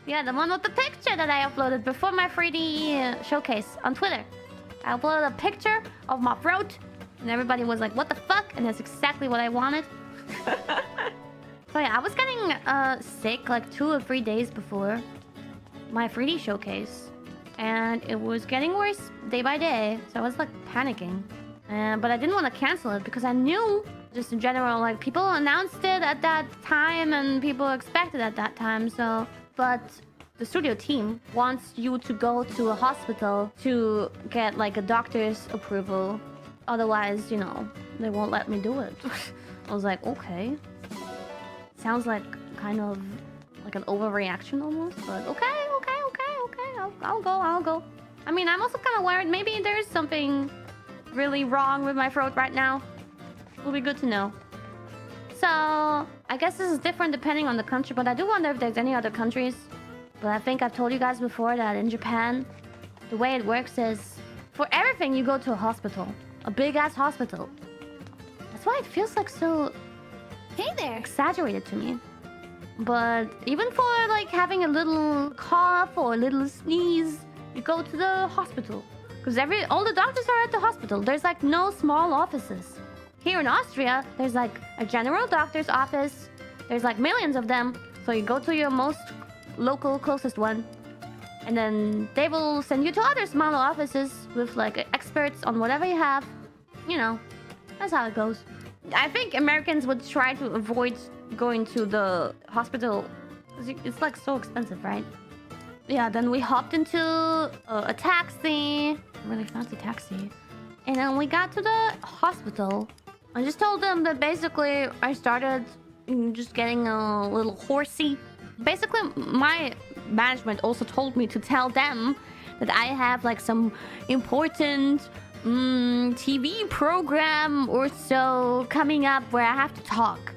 Yeah, the one with the picture that I uploaded before my 3D showcase on Twitter. I uploaded a picture of my throat, and everybody was like, what the fuck? And that's exactly what I wanted. So yeah, I was getting sick like 2 or 3 days before my 3D showcase. And it was getting worse day by day. So I was like panicking. But I didn't want to cancel it because I knew, just in general, like people announced it at that time and people expected at that time. So, but the studio team wants you to go to a hospital to get like a doctor's approval. Otherwise, you know, they won't let me do it. I was like, okay. Sounds like kind of like an overreaction almost, but okay. I'll go. I mean, I'm also kind of worried. Maybe there's something really wrong with my throat right now. Will be good to know. So, I guess this is different depending on the country, but I do wonder if there's any other countries. But I think I've told you guys before that in Japan, the way it works is for everything you go to a hospital. A big-ass hospital. That's why it feels like so... Hey there! Exaggerated to me. But even for like having a little cough or a little sneeze, you go to the hospital. Because all the doctors are at the hospital. There's like no small offices. Here in Austria, there's like a general doctor's office. There's like millions of them. So you go to your most local, closest one. And then they will send you to other smaller offices with like experts on whatever you have. You know, that's how it goes. I think Americans would try to avoid going to the hospital. It's like so expensive, right? Yeah, then we hopped into a taxi. A really fancy taxi. And then we got to the hospital. I just told them that basically I started just getting a little horsey. Basically, my management also told me to tell them that I have like some important TV program or so coming up where I have to talk.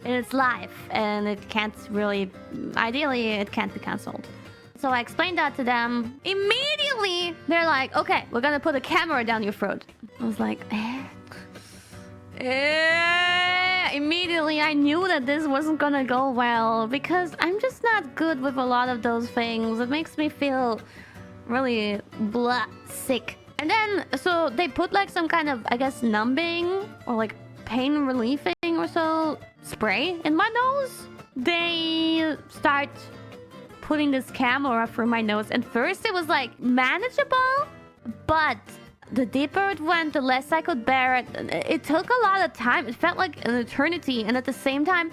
And it's live and it can't really... Ideally, it can't be cancelled. So I explained that to them. Immediately, they're like, okay, we're gonna put a camera down your throat. I was like, Immediately, I knew that this wasn't gonna go well because I'm just not good with a lot of those things. It makes me feel really sick. And then, so they put like some kind of, I guess, numbing or like pain relieving or so spray in my nose. They start putting this camera through my nose. And first it was like manageable, but the deeper it went, the less I could bear it. It took a lot of time. It felt like an eternity. And at the same time,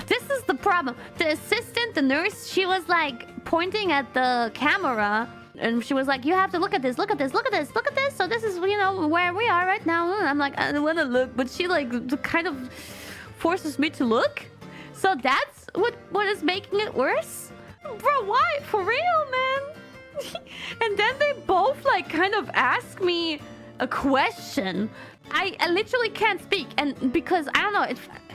this is the problem. The assistant, the nurse, she was like pointing at the camera. And she was like, you have to look at this, look at this, look at this, look at this. So this is, you know, where we are right now. And I'm like, I don't want to look. But she like kind of forces me to look. So that's what is making it worse? Bro, why? For real, man? And then they both like kind of ask me a question. I literally can't speak. And because, I don't know,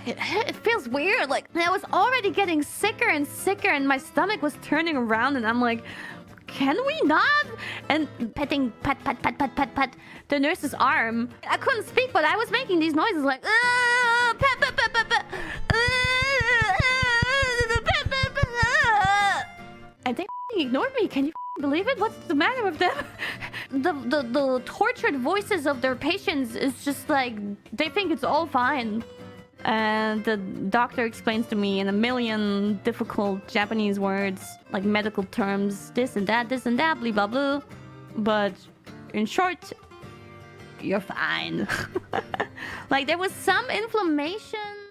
it feels weird. Like, I was already getting sicker and sicker. And my stomach was turning around. And I'm like... Can we not? And petting, pat, the nurse's arm. I couldn't speak, but I was making these noises like, pat. And they ignored me. Can you believe it? What's the matter with them? The tortured voices of their patients is just like, they think it's all fine. And the doctor explains to me in a million difficult Japanese words, like medical terms, this and that, blah, blah, blah. But in short, you're fine. Like there was some inflammation